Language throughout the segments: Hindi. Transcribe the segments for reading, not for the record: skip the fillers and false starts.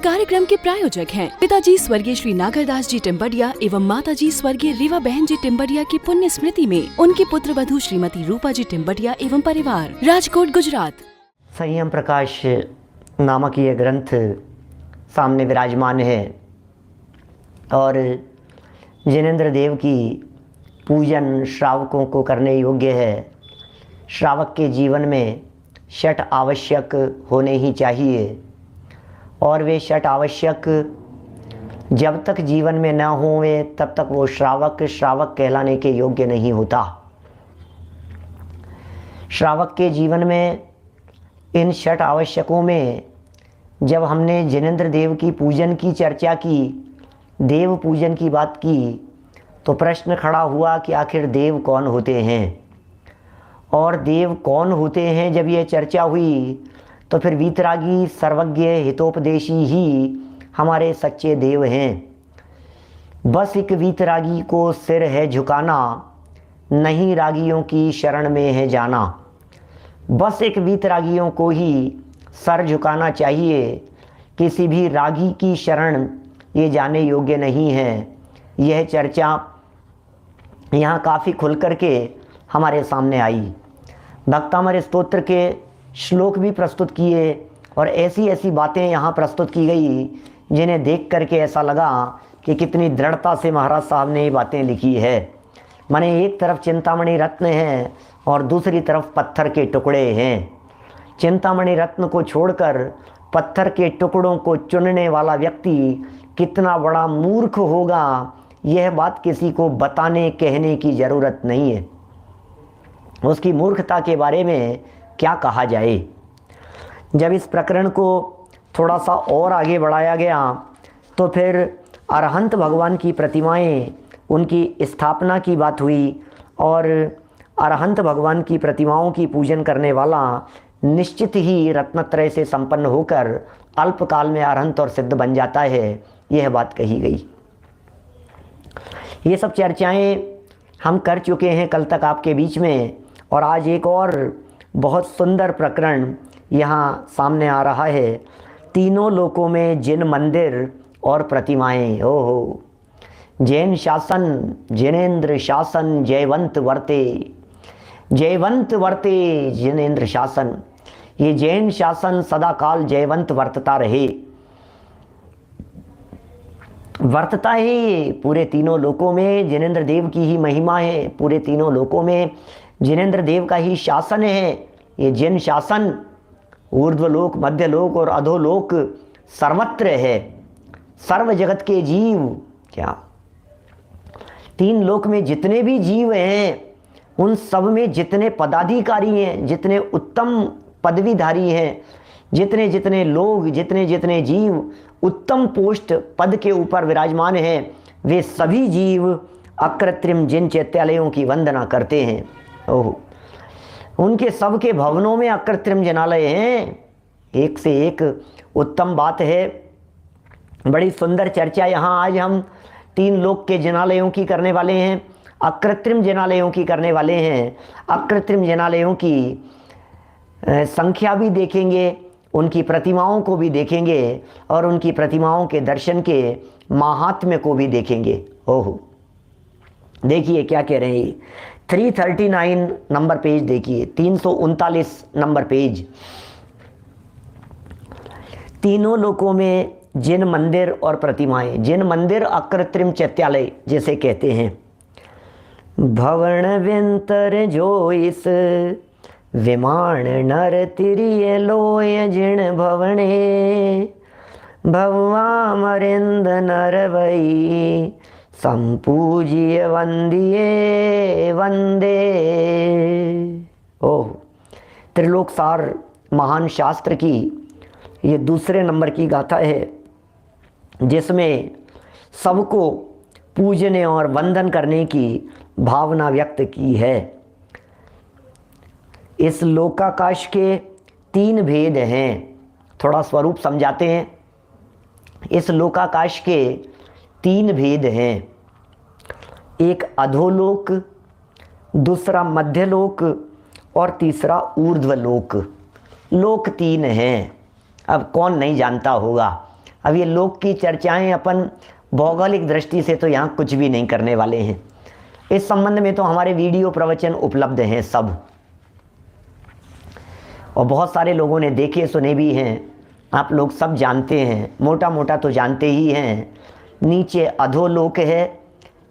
कार्यक्रम के प्रायोजक हैं पिताजी स्वर्गीय श्री नागरदास जी टिम्बडिया एवं माताजी स्वर्गीय रीवा बहन जी टिम्बडिया की पुण्य स्मृति में उनकी पुत्र वधू श्रीमती रूपा जी टिम्बडिया एवं परिवार, राजकोट, गुजरात। संयम प्रकाश नामक ये ग्रंथ सामने विराजमान है और जिनेंद्र देव की पूजन श्रावकों को करने योग्य है। श्रावक के जीवन में षट आवश्यक होने ही चाहिए और वे षट आवश्यक जब तक जीवन में न होवे तब तक वो श्रावक कहलाने के योग्य नहीं होता। श्रावक के जीवन में इन षट आवश्यकों में जब हमने जिनेंद्र देव की पूजन की चर्चा की, देव पूजन की बात की, तो प्रश्न खड़ा हुआ कि आखिर देव कौन होते हैं और देव कौन होते हैं। जब ये चर्चा हुई तो फिर वीतरागी सर्वज्ञ हितोपदेशी ही हमारे सच्चे देव हैं। बस एक वीतरागी को सिर है झुकाना, नहीं रागियों की शरण में है जाना। बस एक वीतरागियों को ही सर झुकाना चाहिए, किसी भी रागी की शरण ये जाने योग्य नहीं है। यह चर्चा यहाँ काफ़ी खुल कर के हमारे सामने आई। भक्तामर स्तोत्र के श्लोक भी प्रस्तुत किए और ऐसी ऐसी बातें यहाँ प्रस्तुत की गई जिन्हें देख करके ऐसा लगा कि कितनी दृढ़ता से महाराज साहब ने ये बातें लिखी है। माने एक तरफ चिंतामणि रत्न है और दूसरी तरफ पत्थर के टुकड़े हैं। चिंतामणि रत्न को छोड़कर पत्थर के टुकड़ों को चुनने वाला व्यक्ति कितना बड़ा मूर्ख होगा, यह बात किसी को बताने कहने की ज़रूरत नहीं है। उसकी मूर्खता के बारे में क्या कहा जाए। जब इस प्रकरण को थोड़ा सा और आगे बढ़ाया गया तो फिर अरहंत भगवान की प्रतिमाएं, उनकी स्थापना की बात हुई और अरहंत भगवान की प्रतिमाओं की पूजन करने वाला निश्चित ही रत्नत्रय से संपन्न होकर अल्पकाल में अरहंत और सिद्ध बन जाता है, यह बात कही गई। ये सब चर्चाएं हम कर चुके हैं कल तक आपके बीच में और आज एक और बहुत सुंदर प्रकरण यहाँ सामने आ रहा है। तीनों लोकों में जिन मंदिर और प्रतिमाएं, ओहो, जैन शासन जिनेंद्र शासन जयवंत वर्ते, जयवंत वर्ते जिनेंद्र शासन। ये जैन शासन सदाकाल जयवंत वर्तता रहे, वर्तता है पूरे तीनों लोकों में। जिनेंद्र देव की ही महिमा है, पूरे तीनों लोकों में जिनेंद्र देव का ही शासन है। ये जिन शासन ऊर्ध्वलोक, मध्यलोक और अधोलोक सर्वत्र है। सर्व जगत के जीव, क्या तीन लोक में जितने भी जीव हैं उन सब में जितने पदाधिकारी हैं, जितने उत्तम पदवीधारी हैं, जितने जितने लोग, जितने जितने जीव उत्तम पोस्ट पद के ऊपर विराजमान हैं, वे सभी जीव अकृत्रिम जिन चैत्यालयों की वंदना करते हैं। ओह, उनके सबके भवनों में अकृत्रिम जिनालय हैं। एक से एक उत्तम बात है। बड़ी सुंदर चर्चा यहाँ आज हम तीन लोक के जिनालयों की करने वाले हैं, अकृत्रिम जिनालयों की करने वाले हैं। अकृत्रिम जिनालयों की संख्या भी देखेंगे, उनकी प्रतिमाओं को भी देखेंगे और उनकी प्रतिमाओं के दर्शन के माहात्म्य को भी देखेंगे। ओह, देखिए क्या कह रहे हैं। 339 नंबर पेज देखिए, 339 नंबर पेज। तीनों लोकों में जिन मंदिर और प्रतिमाएं, जिन मंदिर अकृत्रिम चैत्यालय जिसे कहते हैं। भवन विंतर जो इस विमान नर तिरिय लोय जिण भवने, भगवा मरिंद नर वई संपूज्य वंदिये वंदे। ओह, त्रिलोकसार महान शास्त्र की ये दूसरे नंबर की गाथा है जिसमें सबको पूजने और वंदन करने की भावना व्यक्त की है। इस लोकाकाश के तीन भेद हैं, थोड़ा स्वरूप समझाते हैं। इस लोकाकाश के तीन भेद हैं, एक अधोलोक, दूसरा मध्यलोक और तीसरा ऊर्ध्वलोक। लोक तीन हैं। अब कौन नहीं जानता होगा, अब ये लोक की चर्चाएं अपन भौगोलिक दृष्टि से तो यहाँ कुछ भी नहीं करने वाले हैं। इस संबंध में तो हमारे वीडियो प्रवचन उपलब्ध हैं सब, और बहुत सारे लोगों ने देखे सुने भी हैं। आप लोग सब जानते हैं, मोटा मोटा तो जानते ही हैं। नीचे अधोलोक है,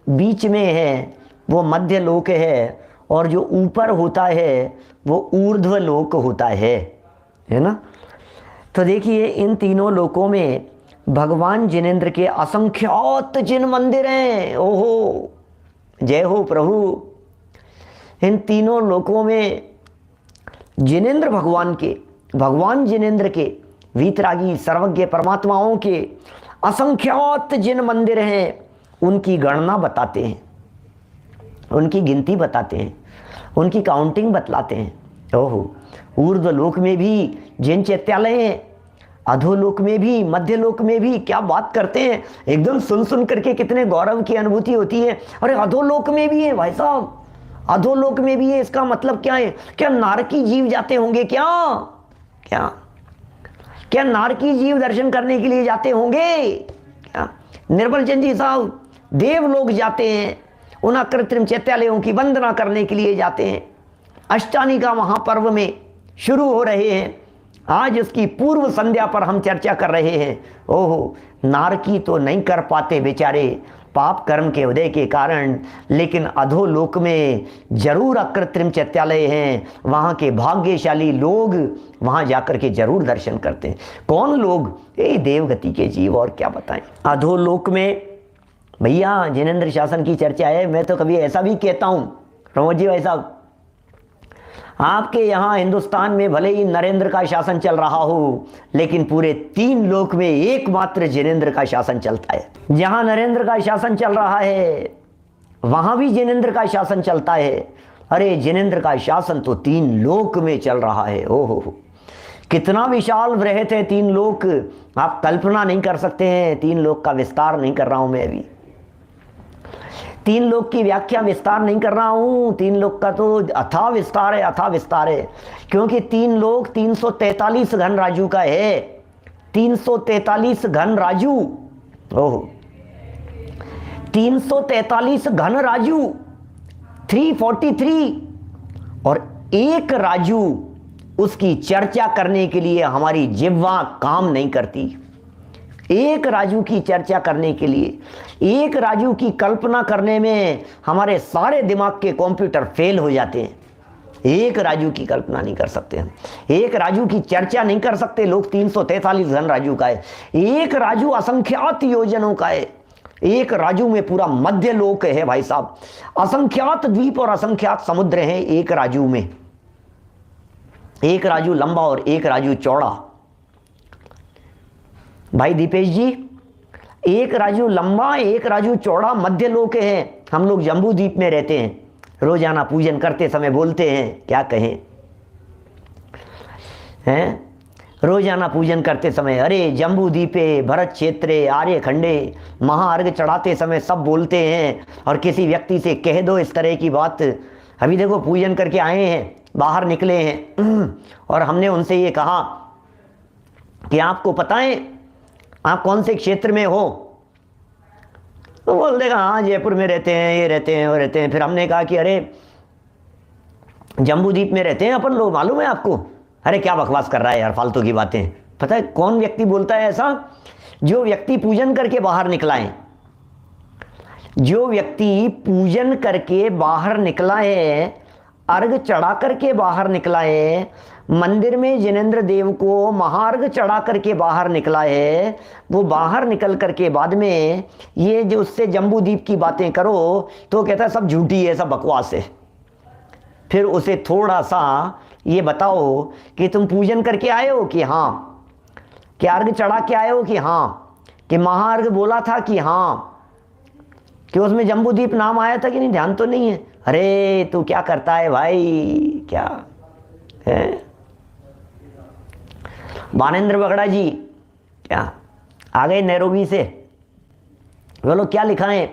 बीच में है वो मध्य लोक है, और जो ऊपर होता है वो ऊर्ध्व लोक होता है ना। तो देखिए इन तीनों लोकों में भगवान जिनेंद्र के असंख्यात जिन मंदिर हैं। ओहो, जय हो प्रभु। इन तीनों लोकों में जिनेंद्र भगवान के, भगवान जिनेंद्र के, वीतरागी सर्वज्ञ परमात्माओं के असंख्यात जिन मंदिर हैं, उनकी गणना बताते हैं, उनकी गिनती बताते हैं, उनकी काउंटिंग बतलाते हैं। ओहो, ऊर्ध्व लोक में भी जिन चैत्यालय हैं, अधोलोक में भी, मध्य लोक में भी। क्या बात करते हैं, एकदम सुन सुन करके कितने गौरव की अनुभूति होती है। अरे अधोलोक में भी है भाई साहब, अधोलोक में भी है। इसका मतलब क्या है? क्या नारकी जीव जाते होंगे? क्या क्या क्या नारकी जीव दर्शन करने के लिए जाते होंगे? क्या निर्मल चंद जी साहब, देव लोग जाते हैं, उन कृत्रिम चैत्यालयों की वंदना करने के लिए जाते हैं। अष्टानी का महापर्व में शुरू हो रहे हैं, आज उसकी पूर्व संध्या पर हम चर्चा कर रहे हैं। ओहो, नारकी तो नहीं कर पाते बेचारे पाप कर्म के उदय के कारण, लेकिन अधोलोक में जरूर अकृत्रिम चैत्यालय हैं। वहाँ के भाग्यशाली लोग वहाँ जाकर के जरूर दर्शन करते हैं। कौन लोग? ये देवगति के जीव, और क्या बताएं। अधोलोक में भैया जिनेंद्र शासन की चर्चा है। मैं तो कभी ऐसा भी कहता हूँ प्रमोद जी भाई साहब, आपके यहाँ हिंदुस्तान में भले ही नरेंद्र का शासन चल रहा हो, लेकिन पूरे 3 लोक में एकमात्र जिनेंद्र का शासन चलता है। जहाँ नरेंद्र का शासन चल रहा है वहाँ भी जिनेंद्र का शासन चलता है। अरे जिनेंद्र का शासन तो 3 लोक में चल रहा है। ओहो, कितना विशाल वृहत है 3 लोक, आप कल्पना नहीं कर सकते हैं। 3 लोक का विस्तार नहीं कर रहा हूँ मैं अभी, 3 लोक की व्याख्या विस्तार नहीं कर रहा हूँ। 3 लोक का तो अथाह विस्तार है, अथाह विस्तार है। क्योंकि 3 लोक 343 घन राजू का है, 343 घन राजू। ओहो, 343 घन राजू, 343, और एक राजू, उसकी चर्चा करने के लिए हमारी जिह्वा काम नहीं करती। एक राजू की चर्चा करने के लिए, एक राजू की कल्पना करने में हमारे सारे दिमाग के कंप्यूटर फेल हो जाते हैं। एक राजू की कल्पना नहीं कर सकते हम, एक राजू की चर्चा नहीं कर सकते लोग। 343 घन राजू का है, एक राजू असंख्यात योजनों का है। एक राजू में पूरा मध्य लोक है भाई साहब। असंख्यात द्वीप और असंख्यात समुद्र हैं एक राजू में। एक राजू लंबा और एक राजू चौड़ा। भाई दीपेश जी, एक राजू लंबा, एक राजू चौड़ा मध्य लोक है। हम लोग जम्बू द्वीप में रहते हैं, रोजाना पूजन करते समय बोलते हैं, क्या कहें हैं, रोजाना पूजन करते समय अरे जम्बू द्वीपे भरत क्षेत्रे आर्य खंडे, महाअर्घ चढ़ाते समय सब बोलते हैं। और किसी व्यक्ति से कह दो इस तरह की बात, अभी देखो पूजन करके आए हैं, बाहर निकले हैं, और हमने उनसे ये कहा कि आपको पता है आप कौन से क्षेत्र में हो? तो बोल देगा हाँ जयपुर में रहते हैं, ये रहते हैं, वो रहते हैं। फिर हमने कहा कि अरे जम्बू द्वीप में रहते हैं अपन लोग, मालूम है आपको? अरे क्या बकवास कर रहा है यार, फालतू की बातें। पता है कौन व्यक्ति बोलता है ऐसा? जो व्यक्ति पूजन करके बाहर निकला है, जो व्यक्ति पूजन करके बाहर निकला है, अर्घ चढ़ा करके बाहर निकला है, मंदिर में जिनेंद्र देव को महार्घ चढ़ा करके बाहर निकला है, वो बाहर निकल करके बाद में ये जो उससे जम्बू द्वीप की बातें करो तो कहता है सब झूठी है, सब बकवास है। फिर उसे थोड़ा सा ये बताओ कि तुम पूजन करके आए हो कि हाँ, कि अर्घ चढ़ा के आए हो कि हाँ, कि महार्घ बोला था कि हाँ, कि उसमें जम्बू द्वीप नाम आया था कि नहीं, ध्यान तो नहीं है। अरे तू क्या करता है भाई, क्या है? बानेंद्र बगड़ा जी क्या आ गए नैरोबी से? बोलो क्या लिखा है?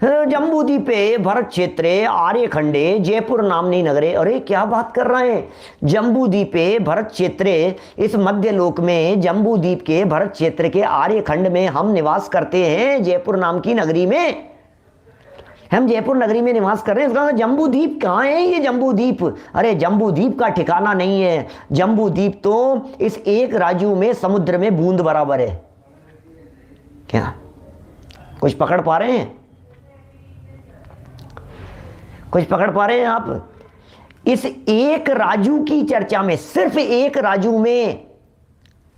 जम्बूद्वीपे भरत क्षेत्रे आर्यखंडे जयपुर नामनी नगरे। अरे क्या बात कर रहे हैं, जम्बूद्वीपे भरत क्षेत्रे, इस मध्यलोक में जम्बूद्वीप के भरत क्षेत्र के आर्यखंड में हम निवास करते हैं, जयपुर नाम की नगरी में हम जयपुर नगरी में निवास कर रहे हैं। इसका जम्बूद्वीप कहाँ है ये जम्बूद्वीप? अरे जम्बूद्वीप का ठिकाना नहीं है, जम्बूद्वीप तो इस एक राजू में समुद्र में बूंद बराबर है। क्या कुछ पकड़ पा रहे हैं? कुछ पकड़ पा रहे हैं आप? इस एक राजू की चर्चा में, सिर्फ एक राजू में,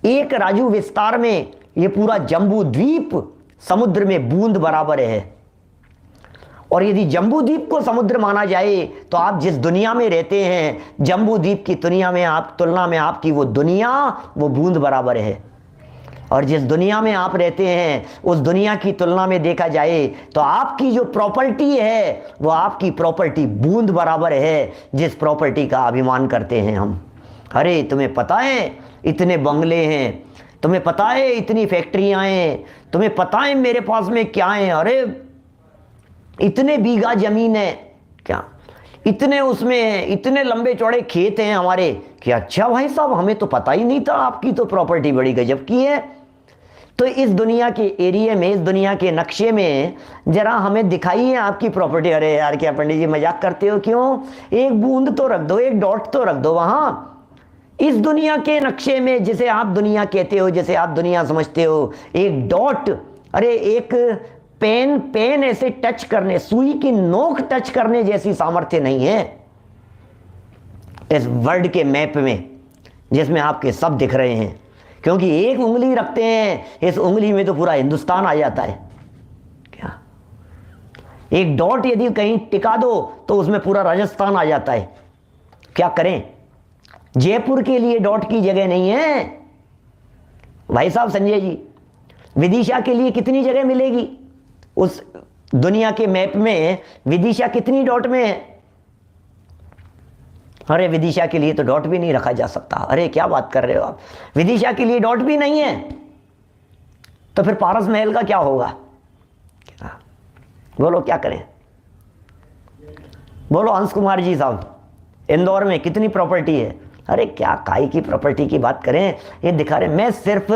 एक राजू विस्तार में ये पूरा जम्बूद्वीप समुद्र में बूंद बराबर है। और यदि जम्बूद्वीप को समुद्र माना जाए तो आप जिस दुनिया में रहते हैं, जम्बूद्वीप की दुनिया में आप तुलना में आपकी वो दुनिया वो बूंद बराबर है। और जिस दुनिया में आप रहते हैं उस दुनिया की तुलना में देखा जाए तो आपकी जो प्रॉपर्टी है वो आपकी प्रॉपर्टी बूंद बराबर है, जिस प्रॉपर्टी का अभिमान करते हैं हम। अरे तुम्हें पता है इतने बंगले हैं, तुम्हें पता है इतनी फैक्ट्रियां हैं, तुम्हें पता है मेरे पास में क्या है, अरे इतने बीघा जमीन है, क्या इतने उसमें है, इतने लंबे चौड़े खेत हैं हमारे। कि अच्छा भाई साहब, हमें तो पता ही नहीं था, आपकी तो प्रॉपर्टी बड़ी गजब की है। तो इस दुनिया के एरिया में, इस दुनिया के नक्शे में जरा हमें दिखाइए आपकी प्रॉपर्टी। अरे यार क्या पंडित जी मजाक करते हो क्यों? एक बूंद तो रख दो, एक डॉट तो रख दो वहां इस दुनिया के नक्शे में, जिसे आप दुनिया कहते हो, जिसे आप दुनिया समझते हो, एक डॉट। अरे एक पेन ऐसे टच करने, सुई की नोक टच करने जैसी सामर्थ्य नहीं है इस वर्ल्ड के मैप में जिसमें आपके सब दिख रहे हैं। क्योंकि एक उंगली रखते हैं, इस उंगली में तो पूरा हिंदुस्तान आ जाता है। क्या एक डॉट यदि कहीं टिका दो तो उसमें पूरा राजस्थान आ जाता है। क्या करें? जयपुर के लिए डॉट की जगह नहीं है भाई साहब संजय जी। विदिशा के लिए कितनी जगह मिलेगी उस दुनिया के मैप में? विदिशा कितनी डॉट में है? अरे विदिशा के लिए तो डॉट भी नहीं रखा जा सकता। अरे क्या बात कर रहे हो आप, विदिशा के लिए डॉट भी नहीं है तो फिर पारस महल का क्या होगा? बोलो क्या करें? बोलो हंस कुमार जी साहब, इंदौर में कितनी प्रॉपर्टी है? अरे क्या काय की प्रॉपर्टी की बात करें, ये दिखा रहे। मैं सिर्फ,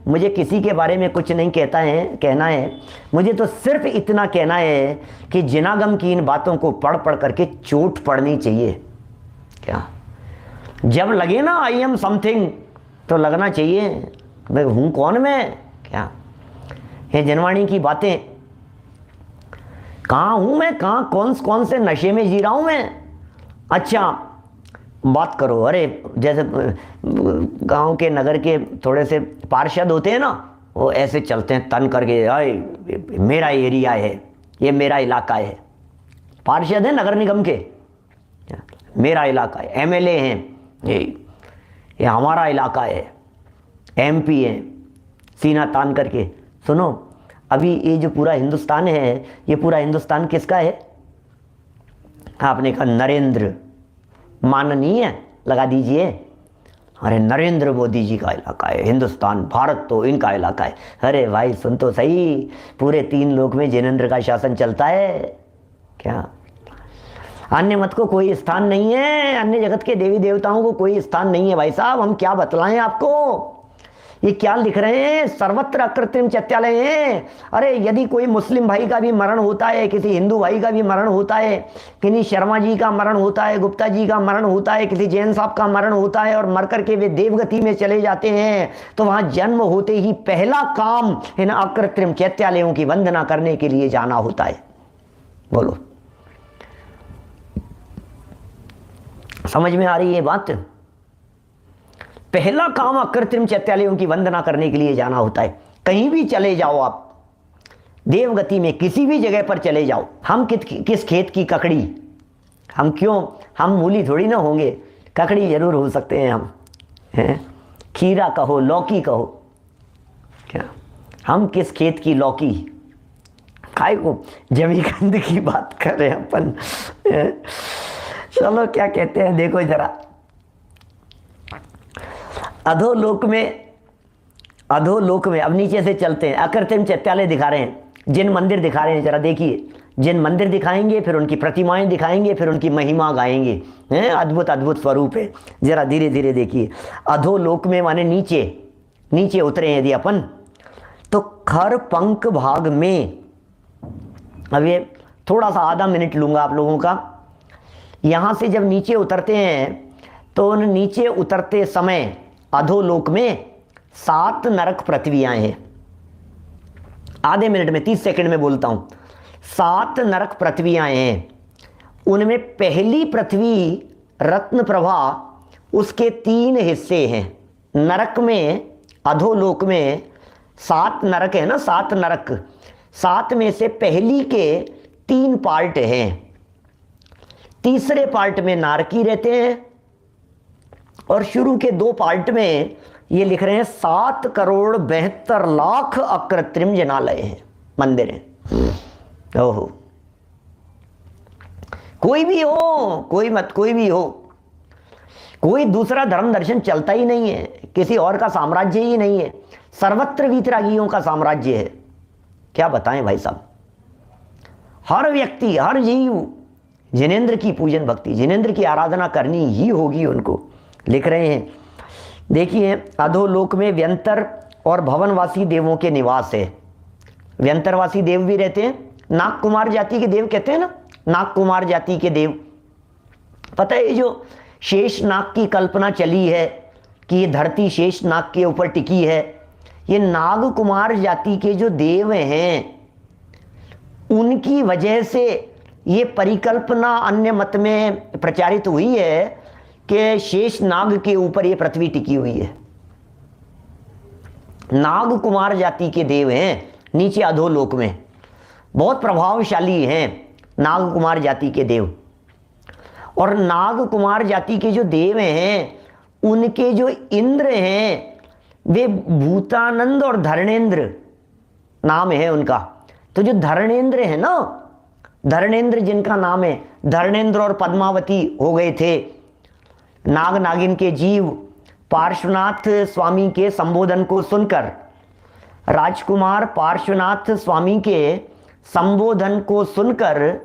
मुझे किसी के बारे में कुछ नहीं कहना है, मुझे तो सिर्फ इतना कहना है कि जिनागम की इन बातों को पढ़ करके चोट पड़नी चाहिए। क्या जब लगे ना आई एम समथिंग तो लगना चाहिए मैं हूं कौन मैं। क्या ये जनवाणी की बातें, कहाँ हूं मैं, कहाँ कौन से नशे में जी रहा हूं मैं। अच्छा बात करो, अरे जैसे गांव के नगर के थोड़े से पार्षद होते हैं ना, वो ऐसे चलते हैं तन करके, आए मेरा एरिया है, ये मेरा इलाका है। पार्षद है नगर निगम के, मेरा इलाका है। एमएलए हैं, ये हमारा इलाका है। एमपी हैं, सीना तान करके। सुनो, अभी ये जो पूरा हिंदुस्तान है, ये पूरा हिंदुस्तान किसका है? आपने कहा नरेंद्र, माननीय लगा दीजिए। अरे नरेंद्र मोदी जी का इलाका है हिंदुस्तान, भारत तो इनका इलाका है। अरे भाई सुन तो सही, पूरे 3 लोक में जिनेंद्र का शासन चलता है। क्या अन्य मत को कोई स्थान नहीं है, अन्य जगत के देवी देवताओं को कोई स्थान नहीं है। भाई साहब हम क्या बतलाएं आपको, ये क्या लिख रहे हैं? सर्वत्र अकृत्रिम चैत्यालय हैं। अरे यदि कोई मुस्लिम भाई का भी मरण होता है, किसी हिंदू भाई का भी मरण होता है, किन्हीं शर्मा जी का मरण होता है, गुप्ता जी का मरण होता है, किसी जैन साहब का मरण होता है और मर करके वे देवगति में चले जाते हैं, तो वहां जन्म होते ही पहला काम इन अकृत्रिम चैत्यालयों की वंदना करने के लिए जाना होता है। बोलो समझ में आ रही है बात? पहला काम अकृत्रिम चैत्यालयों की वंदना करने के लिए जाना होता है। कहीं भी चले जाओ आप, देवगति में किसी भी जगह पर चले जाओ, हम किस खेत की ककड़ी, हम क्यों, हम मूली थोड़ी ना होंगे, ककड़ी जरूर हो सकते हैं हम, हैं? खीरा कहो, लौकी कहो, क्या हम किस खेत की लौकी, काय को जमीकंद की बात कर रहे हैं अपन। चलो क्या कहते हैं देखो जरा, अधोलोक में अब नीचे से चलते हैं। अकृत्रिम चैत्यालय दिखा रहे हैं, जिन मंदिर दिखा रहे हैं, जरा देखिए जिन मंदिर दिखाएंगे, फिर उनकी प्रतिमाएं दिखाएंगे, फिर उनकी महिमा गाएंगे। हैं, अद्भुत अद्भुत स्वरूप है। जरा धीरे धीरे देखिए, अधोलोक में माने नीचे, नीचे उतरे यदि अपन, तो खर पंख भाग में, अब ये थोड़ा सा आधा मिनट लूंगा आप लोगों का। यहां से जब नीचे उतरते हैं तो उन नीचे उतरते समय अधोलोक में 7 नरक पृथ्वियां हैं। आधे मिनट में 30 सेकंड में बोलता हूं। 7 नरक पृथ्वियां हैं। उनमें पहली पृथ्वी रत्न प्रभा, उसके 3 हिस्से हैं। नरक में, अधोलोक में 7 नरक है ना, 7 नरक, 7 में से पहली के 3 पार्ट हैं। तीसरे पार्ट में नारकी रहते हैं और शुरू के 2 पार्ट में ये लिख रहे हैं 7,72,00,000 अकृत्रिम जनालय हैं, मंदिर हैं। ओहो, कोई भी हो, कोई भी हो, कोई दूसरा धर्म दर्शन चलता ही नहीं है, किसी और का साम्राज्य ही नहीं है, सर्वत्र वीतरागियों का साम्राज्य है। क्या बताएं भाई साहब, हर व्यक्ति, हर जीव जिनेंद्र की पूजन भक्ति, जिनेंद्र की आराधना करनी ही होगी उनको। लिख रहे हैं, देखिए, अधोलोक में व्यंतर और भवनवासी देवों के निवास है। व्यंतरवासी देव भी रहते हैं, नाग कुमार जाति के देव कहते हैं ना, नाग कुमार जाति के देव। पता है, ये जो शेष नाग की कल्पना चली है कि ये धरती शेष नाग के ऊपर टिकी है, ये नाग कुमार जाति के जो देव हैं उनकी वजह से ये परिकल्पना अन्य मत में प्रचारित हुई है कि शेष नाग के ऊपर ये पृथ्वी टिकी हुई है। नाग कुमार जाति के देव हैं नीचे अधोलोक में, बहुत प्रभावशाली हैं नाग कुमार जाति के देव। और नाग कुमार जाति के जो देव हैं उनके जो इंद्र हैं वे भूतानंद और धरणेंद्र नाम है उनका। तो जो धरणेंद्र है ना, धरणेंद्र जिनका नाम है, धरणेंद्र और पद्मावती हो गए थे। नाग नागिन के जीव पार्श्वनाथ स्वामी के संबोधन को सुनकर, राजकुमार पार्श्वनाथ स्वामी के संबोधन को सुनकर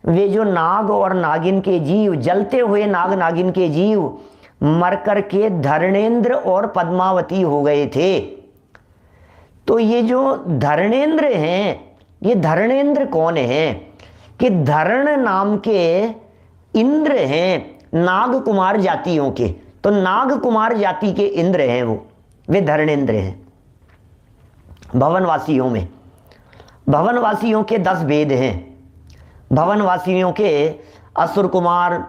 वे जो नाग और नागिन के जीव, जलते हुए नाग नागिन के जीव मर कर के धरणेंद्र और पद्मावती हो गए थे। तो ये जो धरणेंद्र हैं, ये धरणेंद्र कौन हैं कि धरण नाम के इंद्र हैं नाग कुमार जातियों के। तो नाग कुमार जाति के इंद्र हैं वे धरणेंद्र हैं। भवनवासियों में, भवनवासियों के 10 वेद हैं। भवनवासियों के असुर कुमार,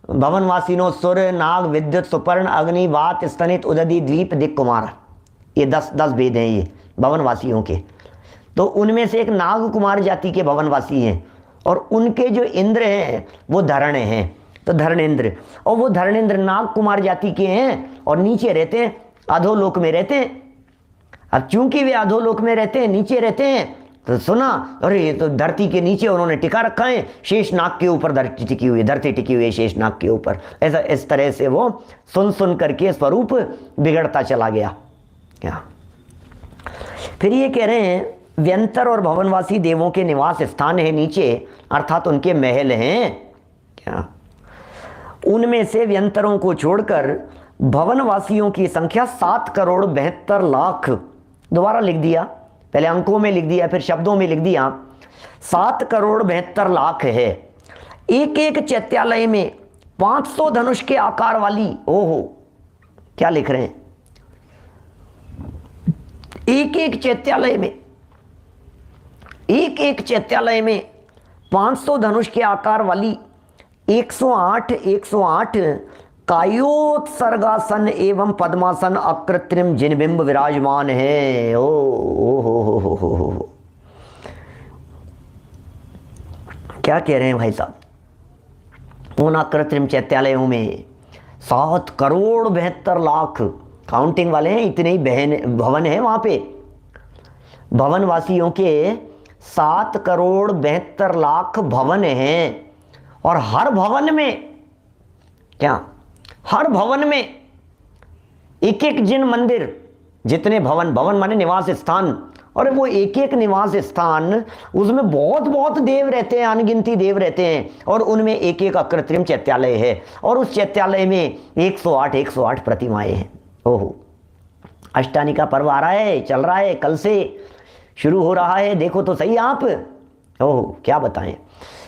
भवनवासिनो सुर, नाग, विद्युत, सुपर्ण, अग्नि, वात, स्तनित, उदधि, द्वीप, दिक् कुमार, ये 10 वेद हैं ये भवनवासियों के। तो उनमें से एक नाग कुमार जाति के भवनवासी हैं और उनके जो इंद्र हैं वो धरण हैं। तो धरणेंद्र, और वो धरणेंद्र नाग कुमार जाति के हैं और नीचे रहते हैं, अधोलोक में रहते हैं। अब चूंकि वे अधोलोक में रहते हैं, नीचे रहते हैं, तो सुना, अरे ये तो धरती के नीचे उन्होंने टिका रखा है, शेष नाग के ऊपर धरती टिकी हुई है, धरती टिकी हुई है शेष नाग के ऊपर। ऐसा इस तरह से वो सुन करके स्वरूप बिगड़ता चला गया। क्या फिर ये कह रहे हैं, व्यंतर और भवनवासी देवों के निवास स्थान है नीचे, अर्थात उनके महल हैं। क्या उनमें से व्यंतरों को छोड़कर भवनवासियों की संख्या 7,72,00,000, दोबारा लिख दिया, पहले अंकों में लिख दिया फिर शब्दों में लिख दिया, 7,72,00,000 है। एक एक चैत्यालय में 500 धनुष के आकार वाली, ओहो क्या लिख रहे हैं, एक एक चैत्यालय में 500 धनुष के आकार वाली 108 कायोत्सर्गासन एवं पद्मासन अकृत्रिम जिनबिंब विराजमान है। ओ क्या कह रहे हैं भाई साहब, उन अकृत्रिम चैत्यालयों में 7,72,00,000 काउंटिंग वाले हैं, इतने ही भवन है वहां पे। भवनवासियों के 7,72,00,000 भवन हैं और हर भवन में एक एक जिन मंदिर, जितने भवन माने निवास स्थान, और वो एक एक निवास स्थान, उसमें बहुत बहुत देव रहते हैं, अनगिनती देव रहते हैं, और उनमें एक एक अकृत्रिम चैत्यालय है, और उस चैत्यालय में 108 प्रतिमाएं हैं। ओहो, अष्टानी का पर्व आ रहा है, चल रहा है, कल से शुरू हो रहा है, देखो तो सही आप। ओहो, क्या बताएं।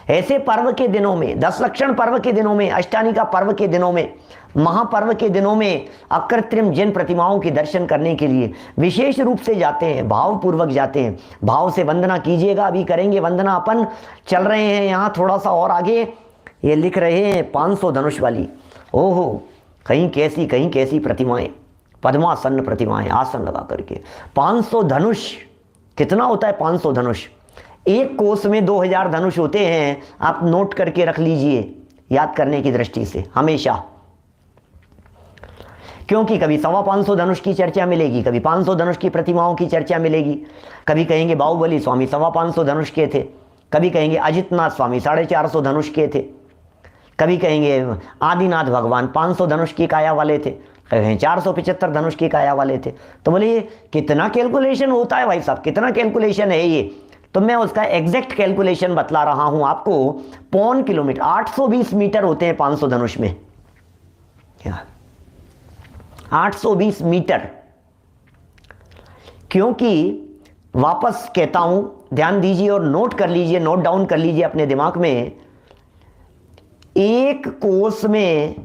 ऐसे पर्व के दिनों में, 10 लक्षण पर्व के दिनों में, अष्टानी का पर्व के दिनों में, महापर्व के दिनों में अकृत्रिम जिन प्रतिमाओं के दर्शन करने के लिए विशेष रूप से जाते हैं, भावपूर्वक जाते हैं। भाव से वंदना कीजिएगा, अभी करेंगे वंदना अपन। चल रहे हैं यहाँ थोड़ा सा और आगे, ये लिख रहे हैं 500 धनुष वाली। ओहो, कहीं कैसी प्रतिमाएं, पद्मासन प्रतिमाएं, आसन लगा करके। 500 धनुष, कितना होता है 500 धनुष? एक कोस में 2000 धनुष होते हैं। आप नोट करके रख लीजिए याद करने की दृष्टि से हमेशा, क्योंकि कभी 525 धनुष की चर्चा मिलेगी, कभी 500 धनुष की प्रतिमाओं की चर्चा मिलेगी। कभी कहेंगे बाहुबली स्वामी 525 धनुष के थे, कभी कहेंगे अजितनाथ स्वामी 450 धनुष के थे, कभी कहेंगे आदिनाथ भगवान 500 धनुष की काया वाले थे, कहें 475 धनुष की काया वाले थे। तो बोले ये कितना कैलकुलेशन होता है भाई साहब, कितना कैलकुलेशन है ये? तो मैं उसका एग्जैक्ट कैलकुलेशन बतला रहा हूं आपको। पौन किलोमीटर, 820 मीटर होते हैं 500 धनुष में। क्या 820 मीटर? क्योंकि वापस कहता हूं, ध्यान दीजिए और नोट कर लीजिए, नोट डाउन कर लीजिए अपने दिमाग में। एक कोस में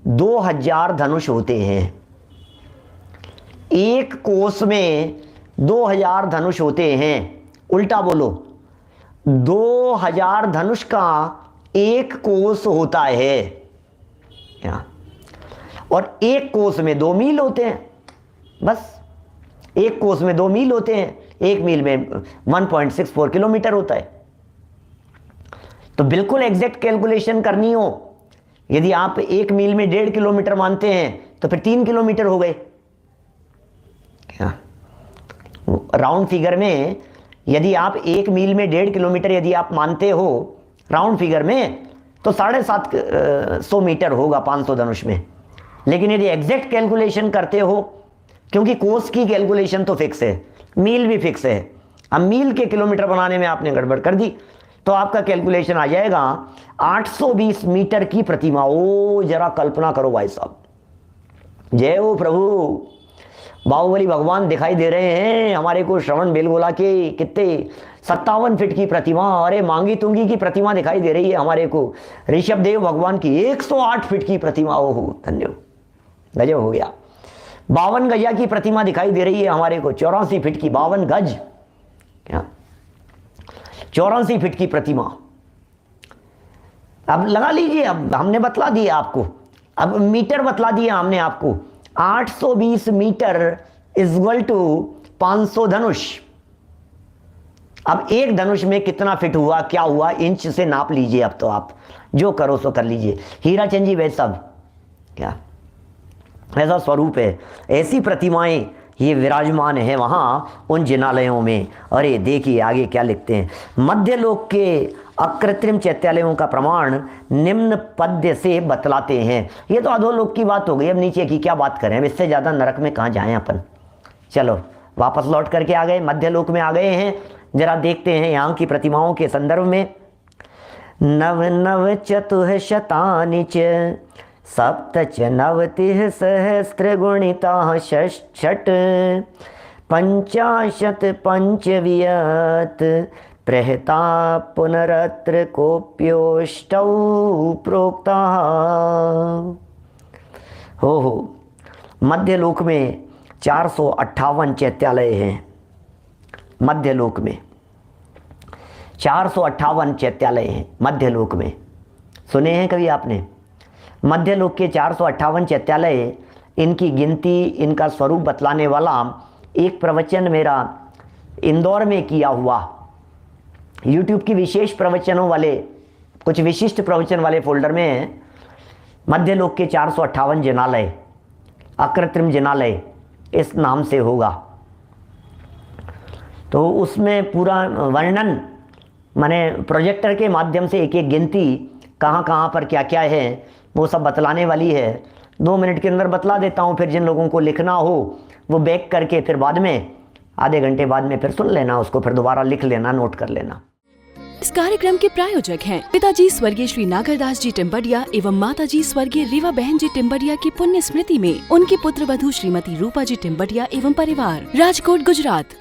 2000 धनुष होते हैं, एक कोस में 2000 धनुष होते हैं। उल्टा बोलो, 2000 धनुष का एक कोस होता है। क्या? और एक कोस में 2 मील होते हैं, बस एक कोस में 2 मील होते हैं। एक मील में 1.64 किलोमीटर होता है। तो बिल्कुल एग्जैक्ट कैलकुलेशन करनी हो, यदि आप एक मील में 1.5 किलोमीटर मानते हैं तो फिर 3 किलोमीटर हो गए। क्या? राउंड फिगर में यदि आप एक मील में 1.5 किलोमीटर यदि आप मानते हो राउंड फिगर में, तो 750 मीटर होगा 500 धनुष में। लेकिन यदि एग्जैक्ट कैलकुलेशन करते हो, क्योंकि कोस की कैलकुलेशन तो फिक्स है, मील भी फिक्स है, अब मील के किलोमीटर बनाने में आपने गड़बड़ कर दी, तो आपका कैलकुलेशन आ जाएगा 820 मीटर की प्रतिमा। ओ जरा कल्पना करो भाई साहब, जय हो प्रभु। बाहुबली भगवान दिखाई दे रहे हैं हमारे को श्रवण बेलगोला के, कितने 57 फीट की प्रतिमा। अरे मांगी तुंगी की प्रतिमा दिखाई दे रही है हमारे को। ऋषभ देव भगवान की 108 फीट की प्रतिमा। ओहो धन्य, गजब हो गया। 52 गजा की प्रतिमा दिखाई दे रही है हमारे को, 84 फीट की, 52 गज, क्या 84 फीट की प्रतिमा। अब लगा लीजिए, अब हमने बतला दिया आपको, अब मीटर बतला दिया हमने आपको। 820 मीटर इक्वल टू 500 धनुष। अब एक धनुष में कितना फिट हुआ, क्या हुआ, इंच से नाप लीजिए। अब तो आप जो करो सो कर लीजिए। हीराचंद जी वैसा क्या ऐसा स्वरूप है, ऐसी प्रतिमाएं ये विराजमान है वहाँ उन जिनालयों में। अरे देखिए आगे क्या लिखते हैं। मध्यलोक के अकृत्रिम चैत्यालयों का प्रमाण निम्न पद्य से बतलाते हैं। ये तो अधोलोक की बात हो गई, अब नीचे की क्या बात करें, अब इससे ज़्यादा नरक में कहाँ जाएं अपन। चलो वापस लौट करके आ गए, मध्यलोक में आ गए हैं। जरा देखते हैं यहाँ की प्रतिमाओं के संदर्भ में। नव नव चतुः शतानि च सप्त च नवतिः सहस्र गुणिताः षट् पंचाशत पंचवियत प्रहता पुनरत्र कोप्योष्टौ प्रोक्ता। हो मध्यलोक में 458 चैत्यालय हैं। मध्यलोक में 458 चैत्यालय हैं मध्यलोक में। सुने हैं कभी आपने? मध्यलोक के 458 चैत्यालय, इनकी गिनती, इनका स्वरूप बतलाने वाला एक प्रवचन मेरा इंदौर में किया हुआ, YouTube की विशेष प्रवचनों वाले, कुछ विशिष्ट प्रवचन वाले फोल्डर में मध्यलोक के 458 जिनालय, अकृत्रिम जिनालय इस नाम से होगा। तो उसमें पूरा वर्णन, माने प्रोजेक्टर के माध्यम से एक एक गिनती, कहाँ कहाँ पर क्या क्या है, वो सब बतलाने वाली है। 2 मिनट के अंदर बतला देता हूँ, फिर जिन लोगों को लिखना हो वो बैक करके फिर बाद में आधे घंटे बाद में फिर सुन लेना उसको, फिर दोबारा लिख लेना, नोट कर लेना। इस कार्यक्रम के प्रायोजक हैं पिताजी स्वर्गीय श्री नागरदास जी टिम्बडिया एवं माताजी स्वर्गीय रीवा बहन जी टिम्बडिया की पुण्य स्मृति में उनकी पुत्र वधू श्रीमती रूपा जी टिम्बडिया एवं परिवार, राजकोट, गुजरात।